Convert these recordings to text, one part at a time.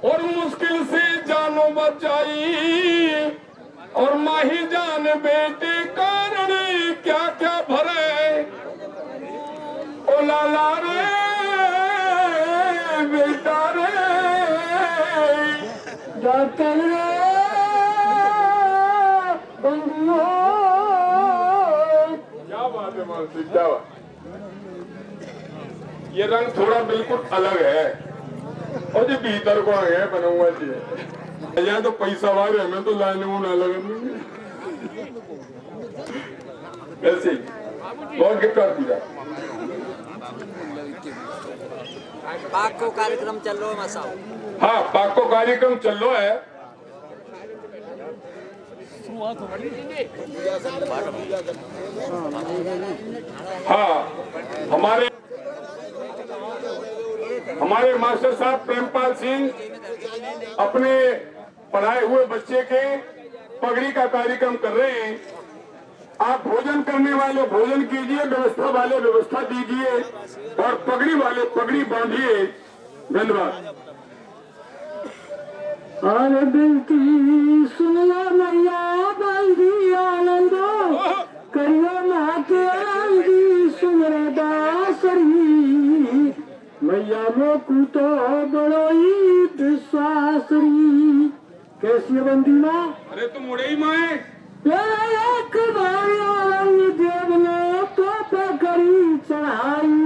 और मुश्किल से जानो बचाई और माही जान बेटे कारण क्या क्या भरे ओ लाला रे बेटा रे डॉक्टर रे बंदियों। क्या बात है मानसी, क्या बात। ये रंग थोड़ा बिल्कुल अलग है और जो भीतर को आ गया बनूंगा जी। यहाँ तो पैसा वाले हमें तो लाने वो ना लगे ऐसे बहुत कर दिया। पाक को कार्यक्रम चल रहा है मसा। हाँ पाक को कार्यक्रम चल रहा है। हाँ हमारे मास्टर साहब प्रेमपाल सिंह अपने पढ़ाए हुए बच्चे के पगड़ी का कार्यक्रम कर रहे हैं। आप भोजन करने वाले भोजन कीजिए, व्यवस्था वाले व्यवस्था दीजिए और पगड़ी वाले पगड़ी बांधिए। धन्यवाद। अरे बिनती सुनला मैया बंदी आनंद करियो नाते आंदी सुनरे दासरी मैया मोकू तो बड़ोई विश्वासरी। कैसी है बंदी माँ? अरे तुम मुड़े ही माँ है। एक देव ने तो करी चढ़ाई।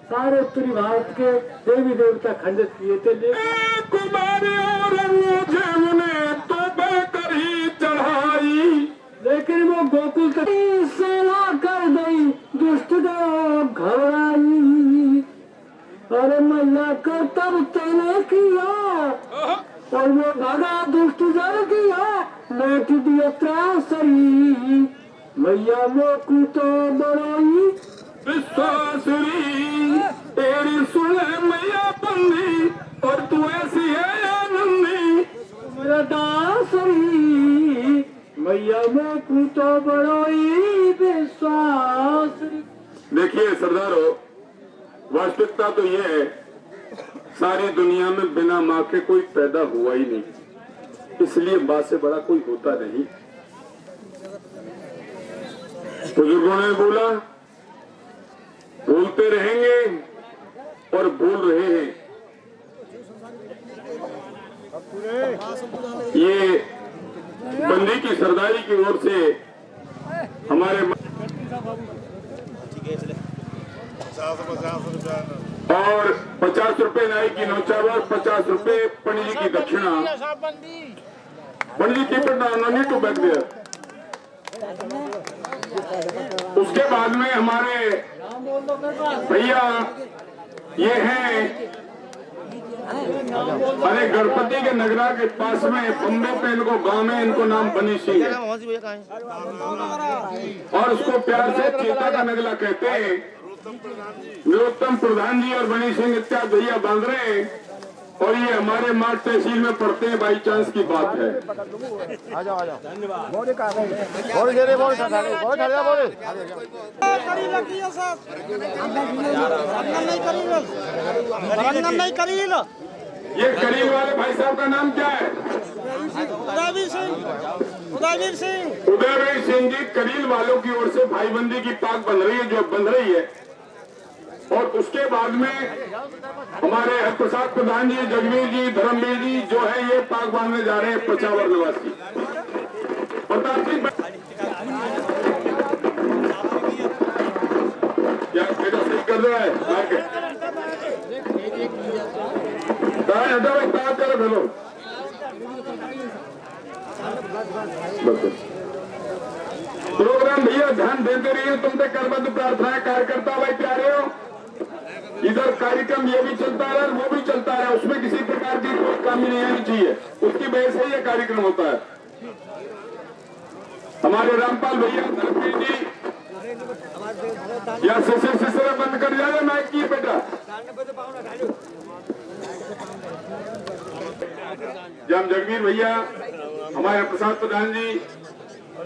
सारे उत्तरी भारत के देवी देवता खंडित किए थे। कुमारी औरंगजेब ने तो करी चढ़ाई लेकिन वो गोकुल तक सेना कर गई दुष्ट घबराई। अरे मैया कर्तव्य तैने किया और वो भगा दुष्ट जल किया लेट दिया त्रासरी। मैया मोकू तो बड़ोई विश्वासरी तेरी सुने मैया बंदी और तू ऐसी है आनंदी मेरा दासरी। मैया मोकू तो बड़ोई विश्वासरी। देखिए सरदारों, वास्तविकता तो ये है सारी दुनिया में बिना माँ के कोई पैदा हुआ ही नहीं, इसलिए माँ से बड़ा कोई होता नहीं। बुजुर्गों ने बोला बोलते रहेंगे और बोल रहे हैं। ये बंदी की सरदारी की ओर से हमारे और 50 रुपए नाई की नौचावर, 50 रुपए पंडित जी की दक्षिणा। पंडित जी कीप टू बैक देयर। उसके बाद में हमारे भैया ये हैं, अरे गणपति के नगरा के पास में बम्बे पे इनको गांव में इनको नाम बनी सिंह है और उसको प्यार से चेता का नगला कहते हैं। नरोत्तम प्रधान जी और बनी सिंह इत्यादि भैया बांध रहे हैं और ये हमारे मार्ग तहसील में पढ़ते हैं। बाई चांस की बात है। आ जाओ आ जाओ। ये करील वाले भाई साहब का नाम क्या है? उदयवीर सिंह। उदयवीर सिंह जी करील वालों की ओर से भाईबंदी की पाक बन रही है, जो बन रही है। और उसके बाद में हमारे हरप्रसाद प्रधान जी, जगवीर जी, धर्मवीर जी जो है ये पाक बांधने जा रहे हैं। पचावर निवासी प्रताप सिंह क्या बेटा सही कर रहा है? चलो प्रोग्राम भैया ध्यान देते रहिए। तुमसे करबद्ध प्रार्थना कार्यकर्ता भाई प्यारे हो, इधर कार्यक्रम ये भी चलता है वो भी चलता है, उसमें किसी प्रकार की कोई कमी नहीं आनी चाहिए। उसकी वजह से ये कार्यक्रम होता है। हमारे रामपाल भैया जी या सिलसिला बंद कर जाए माइक की बेटा। जब जगवीर भैया, हमारे प्रसाद प्रधान जी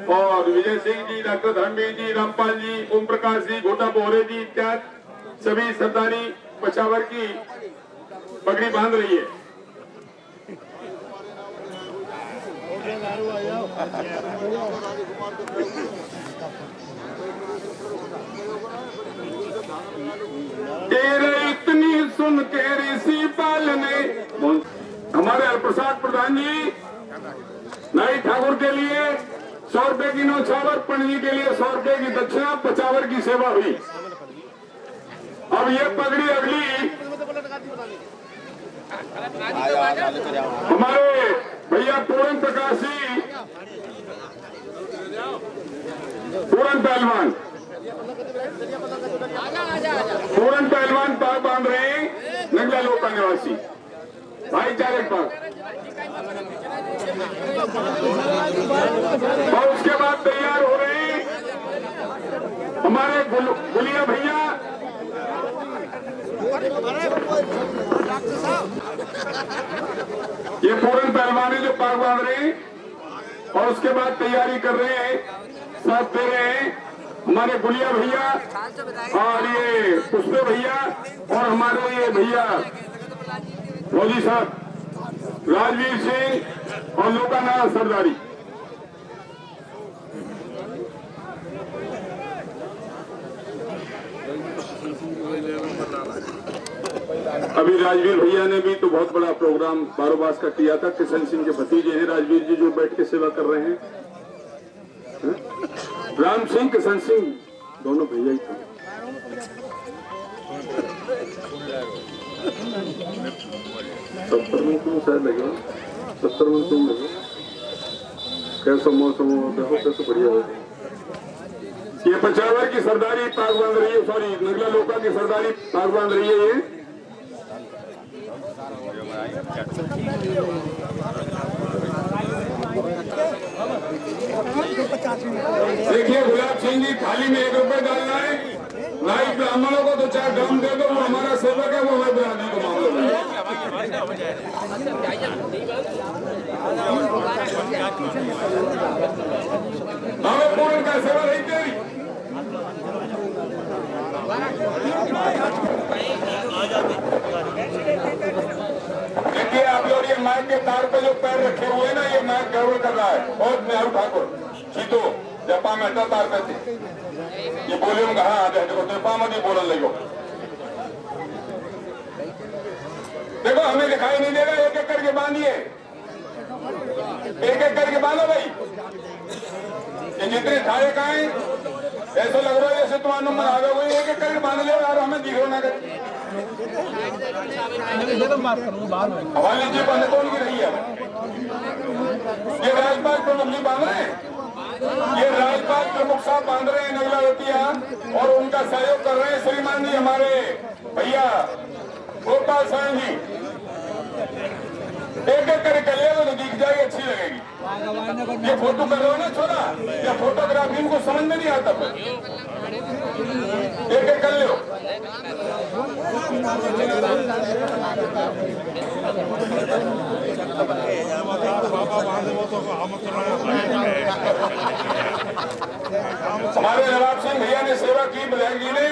और विजय सिंह जी, डॉक्टर धर्मवीर जी, रामपाल जी, ओम प्रकाश जी, गोटा बोहरे जी इत्यादि सभी सरदारी पचावर की पगड़ी बांध रही है। तेरे इतनी सुन के ऋषि पाल ने हमारे हरप्रसाद प्रधान जी नाई ठाकुर के लिए 100 रुपए की नौछावर, पंडित जी के लिए 100 रुपए की दक्षिणा, 50 की सेवा हुई। अब ये पगड़ी अगली हमारे भैया पूरन प्रकाश जी, पूरन पहलवान, पूरन पहलवान पाक बांध रहे हैं, नगला लोका निवासी भाईचारे पाक। और उसके बाद तैयार हो रहे हैं हमारे गुलिया भैया, ये पूरन पहलवान है जो पाक बांध रहे हैं। और उसके बाद तैयारी कर रहे हैं, साथ दे रहे हैं हमारे गुलिया भैया और ये पुष्पे भैया और हमारे ये भैया फौजी साहब राजवीर सिंह और लोकानाथ सरदारी। अभी राजवीर भैया ने भी तो बहुत बड़ा प्रोग्राम बारोबास का किया था। किशन सिंह के भतीजे हैं राजवीर जी जो बैठ के सेवा कर रहे हैं। राम सिंह किशन सिंह दोनों भैया ही थे। 70 मिनट में शायद लगे, 70 मिनट में लगे। कैसा मौसम हो, देखो कैसे बढ़िया हो। ये 50 की सरदारी पाक बांध रही है, सॉरी नगला लोका की सरदारी पाक बांध रही है। ये देखिए गुलाब सिंह जी थाली में 1 रुपए डालना है, नाई ब्राह्मणों को तो 4 ड्राम दे दो, वो हमारा सेवक है, वो हमारे ब्राह्मणी को मामला है। हमें पूर्ण का सेवा नहीं तेरी। देखिए आप लोग ये माइक के तार पे जो पैर रखे हुए ना, ये माइक गड़बड़ कर रहा है। और नेहरू ठाकुर सीधो जपा में तार पे थे, ये बोले हाँ देखो जपा मत ही बोलने लगो। देखो हमें दिखाई नहीं देगा, एक एक करके बांधिए, एक एक करके बांधो भाई। ये जितने थारे का है ऐसा लग रहा है जैसे तुम्हारा नंबर आ गया, वही एक एक करके बांध ले यार, हमें दिखो ना कर। हवाली जी बंद कौन की रही है? ये राजपाल प्रमुख जी बांध रहे हैं, ये राजपाल प्रमुख साहब बांध रहे हैं नगला रतिया, और उनका सहयोग कर रहे हैं श्रीमान जी हमारे भैया गोपाल साहब जी। एक एक करके कर ले तो दिख जाएगी, अच्छी लगेगी। ये फोटो कर रहे हो ना छोरा, या फोटोग्राफी इनको समझ में नहीं आता, एक एक कर लो। हमारे नवाब सिंह भैया ने सेवा की, विधायक जी ने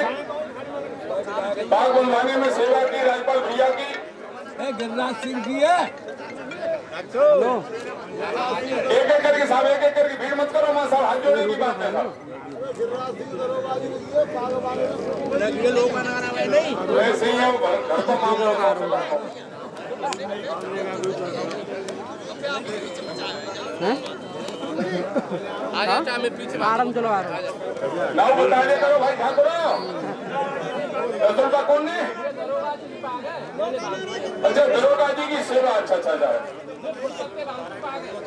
बाग बनवाने में सेवा की, राज्यपाल भैया की, गिरिराज सिंह की है। एक एक करके साहब, एक एक करके भीड़ मत करो, मां साहब हाथ जोड़ने की बात है साहब। वैसे ही है वो घर को मामला। आराम चलो आराम। नाव बताने करो भाई ठाकुर, का कौन ने? अच्छा दरोगा जी की सेवा, अच्छा अच्छा अच्छा,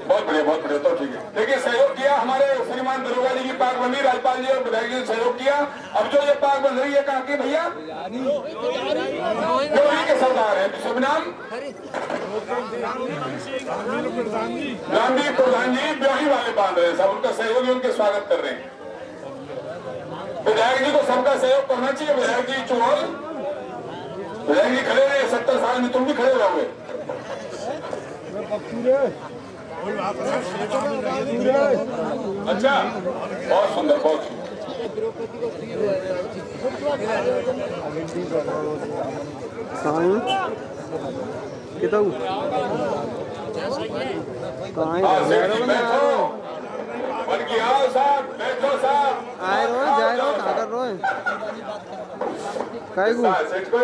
बहुत बढ़िया बहुत बढ़िया, तो ठीक है। देखिए सहयोग किया हमारे श्रीमान दरोगा जी की पाक बंदी, राज्यपाल जी और विधायक जी ने सहयोग किया। अब जो ये पाक बन रही है कहाँ की भैया? जोड़ी के सरदार है, शुभ नाम गांधी प्रधान जी ब्याही वाले बांध रहे हैं, सब उनका सहयोगी उनके स्वागत कर रहे हैं। विधायक जी को सबका सहयोग करना चाहिए। विधायक जी चौहान, विधायक जी खड़े रहे, 70 साल में तुम भी खड़े रहोगे। अच्छा बहुत सुंदर, बहुत सुंदर। हाँ सेठ जी बैठो, बल्कि आओ साहब, बैठो साहब, आए रो जाए रो कहाँ कर रो काय गु सेठ को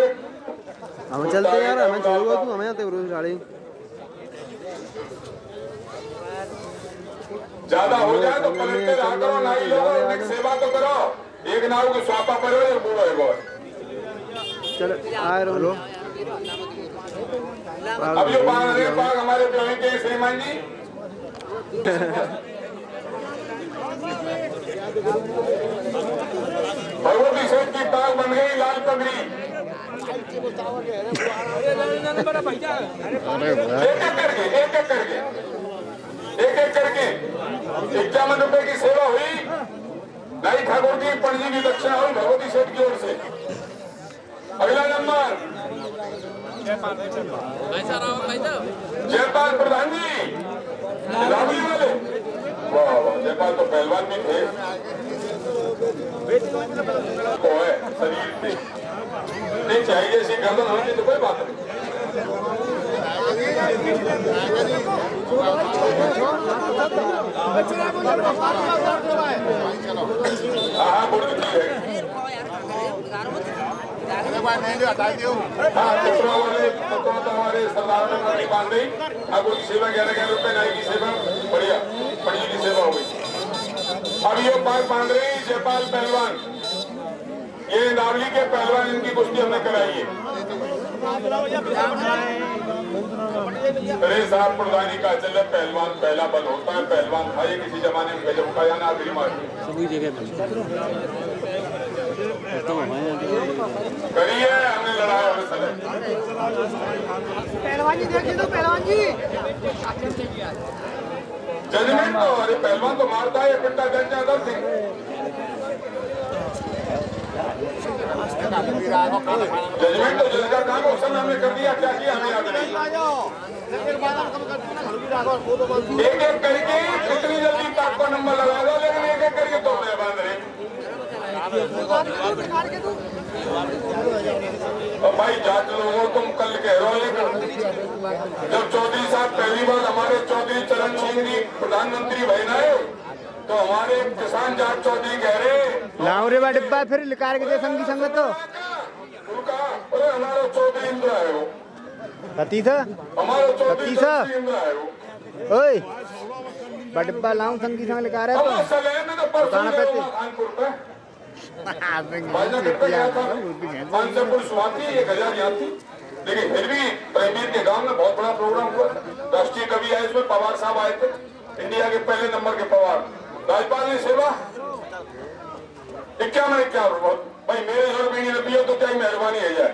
हम चलते यार, हमें छोड़ूगा तू, हमें आते रोज गाड़ी ज्यादा हो जाए तो पलटते रहा करो, नाई लोगों की सेवा तो करो, एक नाव को स्वापा करो या बूढ़ो है बहुत। चल आए रो लो। अब जो बाग हमारे प्रवीण के श्रीमान जी भगवती सेठ की बाग बन गई लाल पगड़ी, एक एक करके 51 रुपए की सेवा हुई, नाई ठाकुर की पणजी की दक्षिणा हुई भगवती सेठ की ओर से। अगला नंबर जयपाल प्रधान जी रावली वाले, वाह वाह, जयपाल तो पहलवान भी थे, को है शरीर पे नहीं चाहिए, ऐसी गर्दन होनी तो कोई बात नहीं। हाँ बुर्द की है, हमारे सरदार ने पगड़ी बांध दी, ठाकुर की सेवा 11-11 रुपए, नाई की सेवा बढ़िया, पणजी की सेवा हो गई। अब ये बात बांध रही जयपाल पहलवान, ये नावली के पहलवान, इनकी कुश्ती हमने कराई है। अरे साहब प्रधानी का चल पहलवान पहला बल होता है, पहलवान था ये किसी जमाने में, गजब का या ना आखिरी मार सभी जगह करिए, हमने लड़ाया पहलवान जी देखिए तो पहलवान जी जजमेंट तो, अरे पहलवान तो मारता है, पिट्टा जज जाता थे। जजमेंट तो जज का काम, उस समय हमने कर दिया, क्या किया हमें याद नहीं। एक एक करके कितनी जल्दी ताक को नंबर लगा दो, लेकिन एक एक करके तो मैं बांध रहे। और भाई जाट लोगों तुम कल कह रहे हो, लेकिन जब चौधरी साहब पहली बार हमारे चौधरी चरण सिंह जी प्रधानमंत्री बहन आए तो हमारे किसान जाट चौधरी कह रहे लाओ रे डिब्बा फिर लिकार के दे संगी संगत तो उनका, अरे हमारा चौधरी इंद्र है वो, पति था हमारा चौधरी पतीसा। इंद्र है वो। ओए बड़ब्बा लाऊं संगी संग लिकार है अब तो सलेम में तो परसों गया हुआ कानपुर पे, बाजार पे गया था, कानपुर स्वाति 1000 यहाँ थी, लेकिन फिर भी प्रेमीर के गांव में बहुत बड़ा प्रोग्राम हुआ। राष्ट्रीय कवि आए, इसमें पवार साहब आए थे, इंडिया के पहले नंबर के पवार, राज्यपाल ने सेवा 51 भाई मेरे घर में नहीं पियो तो क्या मेहरबानी है जाए।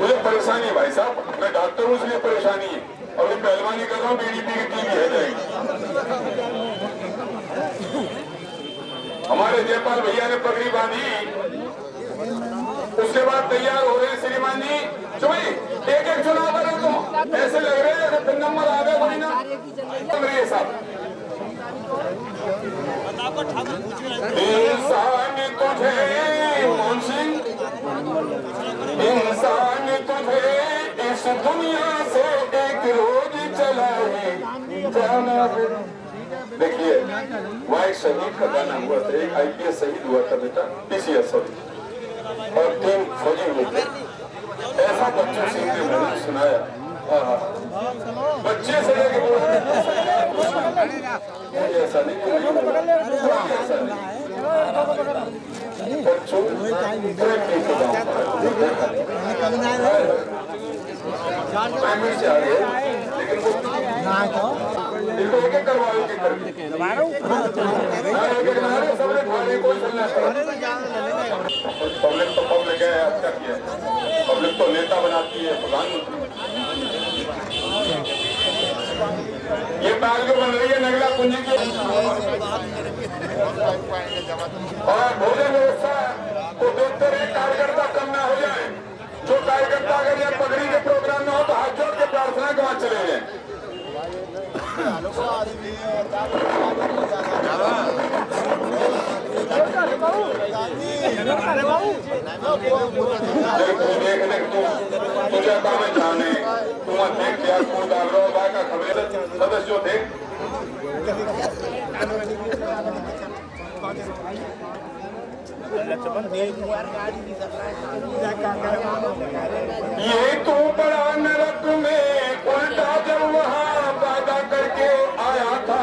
मुझे परेशानी है भाई साहब, मैं डॉक्टर हूँ इसलिए परेशानी है, और मैं पहलवानी कर रहा हूँ, बीड़ी पी की है जाएगी। हमारे जयपाल भैया ने पगड़ी बांधी, उसके बाद तैयार हो रहे हैं श्रीमान जी। जो भाई एक एक चुनाव कर रहे तुम, ऐसे लग रहे हैं फिर नंबर आ गए भाई ना साहब। इंसान तुझे मोहन सिंह, इंसान तुझे इस दुनिया से एक रोज चलाए जाना। देखिए वहाँ एक शहीद का गाना हुआ था, एक IPS शहीद हुआ था बेटा, PCS और 3 फौजी हुए थे, ऐसा बच्चों से मैंने सुनाया। बच्चे से लेके मुझे ऐसा नहीं, ऐसा नहीं बच्चों से आ रहे, लेकिन वो एक एक करवाओ, एक एक करके सबने खाने को चलना है। पब्लिक तो पब्लिक है, अब क्या किया, पब्लिक तो नेता बनाती है प्रधानमंत्री। ये बात जो बन रही है नगला कुंजी की, और भोजन व्यवस्था को देखते रहे कार्यकर्ता कम ना हो जाए। जो कार्यकर्ता अगर ये पगड़ी के प्रोग्राम में हो तो हाथ जोड़ के प्रार्थना के वहां चले जाए। तुझे काम जाने तुम देख क्या कौन डाल रहा ये तो बड़ा नरक में उल्टा जब वहाँ वादा करके आया था,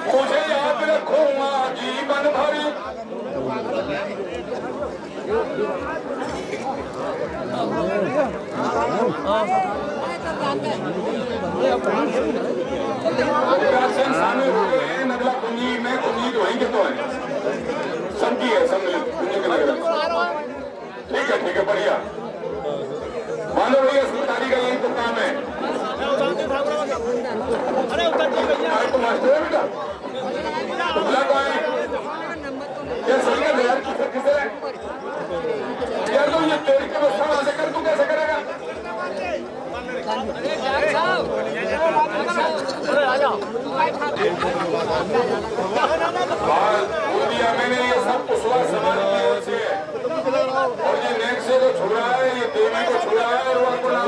मुझे याद रखूंगा जीवन भर। शामिल हो गए हैं नगला कुंजी में, कुंजी जो है तो है समझी है, समझ कुंजी के नगला। ठीक है बढ़िया। मानो भैया सरकारी का यही तो काम है। तो मास्टर है बेटा, तो बुला तो आए यार, सही कर यार, किसे यार तो ये तेरी की व्यवस्था वहां से कर, तू कैसे करेगा? दिया मैंने ये सब कुशवा समाज की ओर से, और ये नेक से को छुड़ा है, ये देवी को छुड़ा है, और वो अपना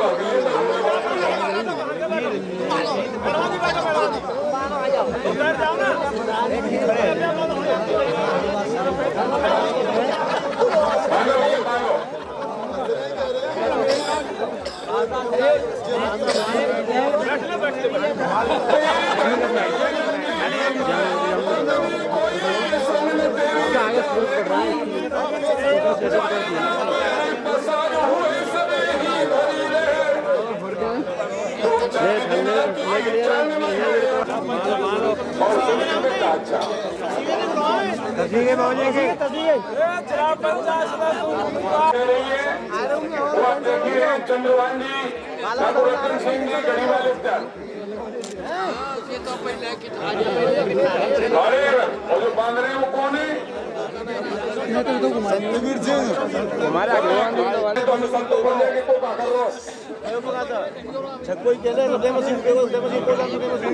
चंद्रवान जी, ठाकुर रतन सिंह जी, गढ़ी वाले और जो बांध रहे हैं वो कौन है? सतवीर सिंह हमारे अग्रवाल तो हम संतो बोल रहे कि को का कर रो कोई कहले दे मशीन को दे मशीन को दे मशीन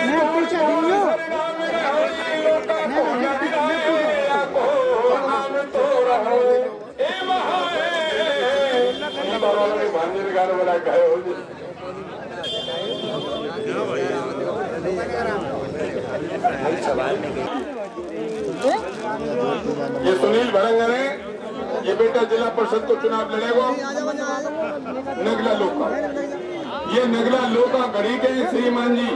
मैं पीछे दियो ए महाए ये बाबा ने भांजे गाना बना गए हो जी। ये सुनील भरंगर है, ये बेटा जिला परिषद को चुनाव लड़ेगा नगला लोका। ये नगला लोका गढ़ी के श्रीमान जी।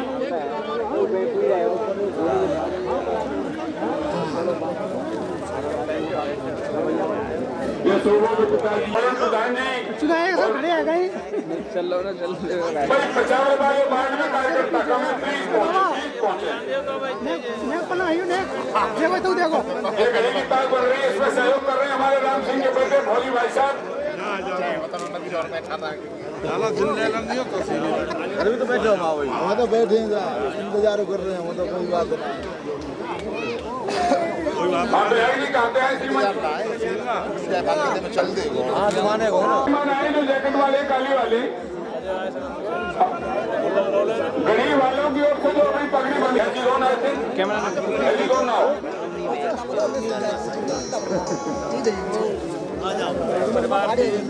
ये सूबों के पिताजी प्रधान जी चल लो ना, चल भाई 50 वाले बाद में कार्यकर्ता कम पहुंचे। देखो ये गली की ताक बन रही है, इसमें सहयोग कर रहे हैं हमारे राम सिंह के बेटे भोली भाई साहब। अभी तो बैठे हो भाई, वहाँ तो बैठे इंतजार कर रहे हैं, वो तो कोई बात नहीं। कहते हैं चल देगा जमाने को जो जैकेट वाले काली वाले गरीब वालों की ओर से जो अपनी पगड़ी बंदी है,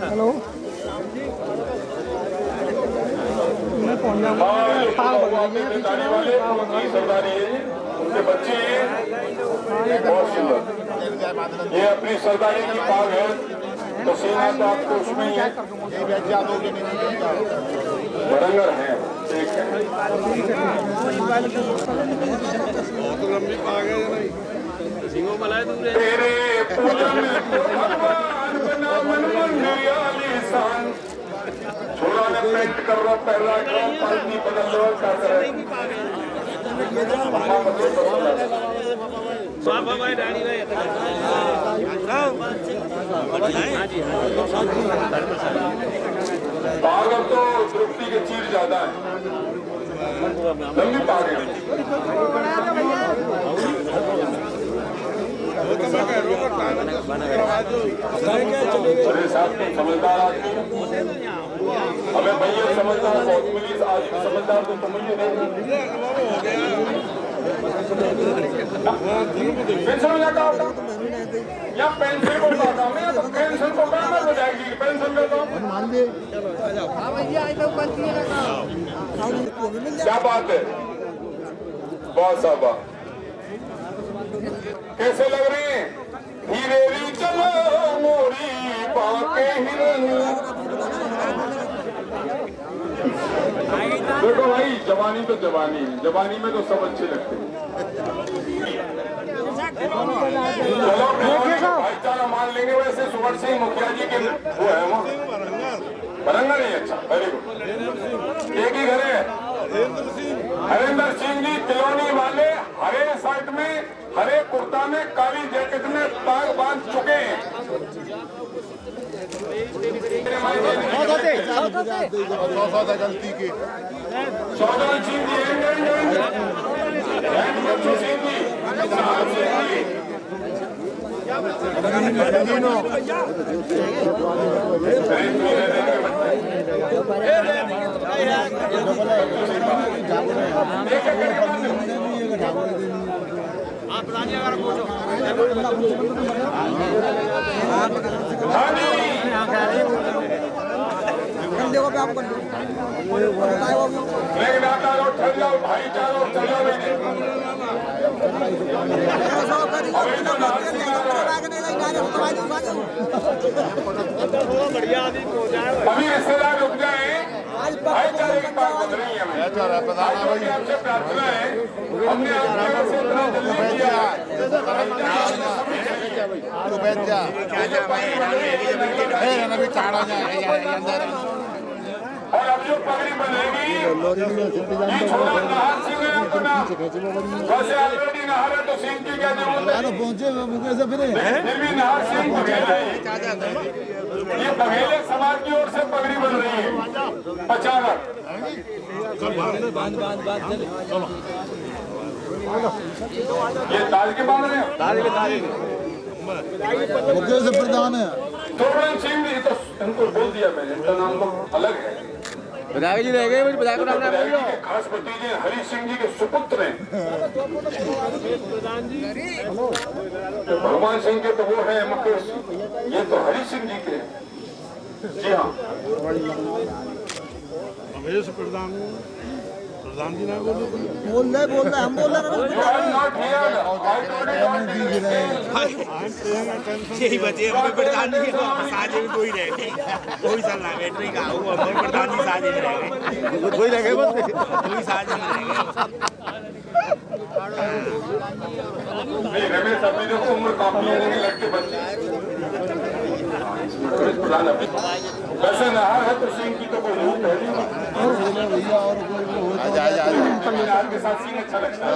हेलो वाले सरदारी है, उनके बच्चे हैं बहुत सुंदर। ये अपनी सरदारी की पाग है, तो सेना तो आपको उसमें ही है, बरंगर है। ठीक है, लंबी पाग है तेरे पूजन भगवान बना मन निशान। छोड़ा ने पेंट कर रहा, पहला करो, पालती बदल लो, क्या करे पाग। अब तो द्रौपदी के चीर ज्यादा है, लंबी पाग है। अरे साहब तुम समझदार आदमी, हमें भैया समझदार बहुत मिली, आज समझदार तो समझिए नहीं। पेंशन में जाता होता या पेंशन को पाता हूँ, या तो पेंशन को काम हो जाएगी, पेंशन का काम क्या बात है, बहुत साहब कैसे लग रहे हैं? हीरेरी चलो मोरी बाके हिरन। देखो भाई, जवानी तो जवानी है, जवानी में तो सब अच्छे लगते हैं। चलो भाईचारा मान लेंगे। वैसे सुवर्ण सिंह मुखिया जी के वो है, वो बरंगा नहीं। अच्छा, वेरी गुड। एक ही घर है। हरेंद्र सिंह जी तिलौनी वाले, हरे शर्ट में, हरे कुर्ता में, काली जैकेट में ताग बांध चुके हैं। गलती के चौधरी सिंह जी, सिंह जी, आप राजी अगर पूछो लेकिन आता लो ठल जाओ भाईचारा चल जाओ। अभी रिश्तेदार रुक जाए, भाईचारे की बात बन रही है। आपसे प्रार्थना है, हमने आपके से इतना जल्दी किया। और अब जो पगड़ी बनेगी, ये छोड़ा नहार सिंह है अपना। वैसे ऑलरेडी नहार है तो सिंह की क्या जरूरत है? पहुंचे फिर भी नहार सिंह बघेला है। ये बघेले समाज की ओर से पगड़ी बन रही है अचानक। ये ताज के बांध रहे हैं, मुखिया से प्रधान है। सुवर्ण सिंह जी तो इनको बोल दिया मैंने, इनका नाम तो अलग है। विधायक जी रह गए, विधायक नाम विधायक जी के खास भतीजे हरि सिंह जी के सुपुत्र हैं। तो भगवान सिंह के तो वो है मुकेश, ये तो हरि सिंह जी के हैं। जी हाँ, बोल रहे हम बोल रहे यही बचे हमें प्रधान जी साजे में कोई रह गए, कोई सलाह बैटरी का वो हमारे प्रधान जी साजे में रह गए, कोई रह गए बस कोई साजे में रह गए। रमेश अभी देखो उम्र काफी होगी, लगते बच्चे। वैसे नहार है तो सिंह की तो कोई रूप है नहीं। के साथ सिंह अच्छा लगता है।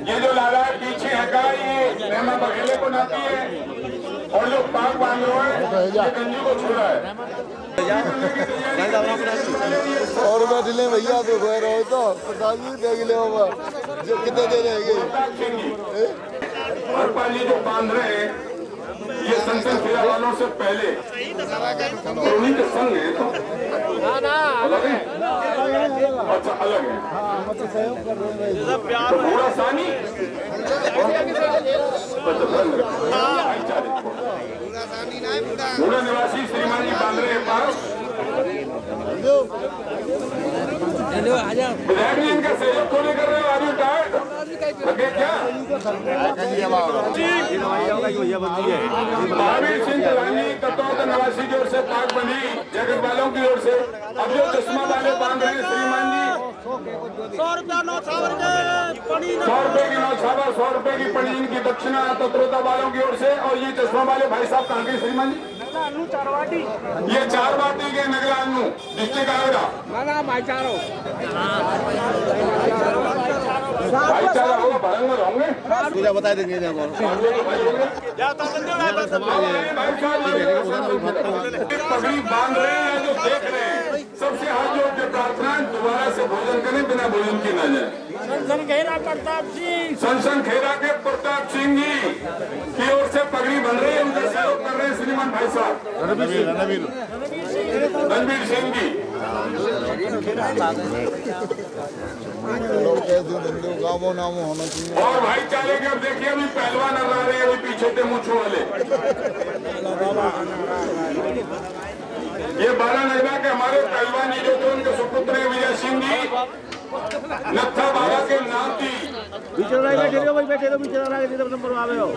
ये जो लाला पीछे है का, ये मेहमा बघेले को नाती है, और जो पाक बांध रहा है ये गंजू को छू रहा है। और बैठ ले भैया तो गए रहो तो प्रधान जी देख ले बाबा कितने दे रहेंगे। हरपाल जी जो बांध रहे हैं ये संसद फेरा वालों से पहले तो उन्हीं के संग है। तो अलग है, अच्छा अलग है। तो पूरा सानी पूरा निवासी श्रीमान जी बांध रहे हैं पास। विधायक जी इनका सहयोग थोड़ी कर रहे हो, आर यू टायर्ड? लगे क्या? महावीर सिंह तिलानी कटौत निवासी की ओर से पाक बनी, जगत वालों की ओर से। अब जो चश्मा वाले बांध रहे हैं श्रीमान जी, 100 रुपया नौछावर के पड़ी 100 रुपए की नौछावर, 100 रुपए की पड़ी इनकी दक्षिणा तत्रोता वालों की ओर से। और ये चश्मा वाले भाई साहब कहाँ के श्रीमान जी? ये चार बाटी के नगरानू डिस्ट्रिक्ट आएगा। भाईचारा होगा, भरंगर होंगे। पूजा बता देंगे पगड़ी बांध रहे हैं जो देख रहे हैं, सबसे हाथ जोड़ के प्रार्थना है दोबारा से भोजन करें, बिना भोजन की न जाए। सनसन खेरा के प्रताप सिंह जी की ओर से पगड़ी बन रही है, उनका सहयोग कर रहे हैं श्रीमान भाई साहब रणवीर सिंह जी। गाँवों नामों होना चाहिए। और भाईचारे के अब देखिए अभी पहलवान आ रहे हैं, अभी पीछे थे मूछों वाले। ये 12 नगरा के हमारे पहलवान जी जो थे उनके सुपुत्र विजय सिंह जी नत्था बाबा के नाम थी। पीछे बैठे रहो, बैठे तो पीछे नंबर आवे हो।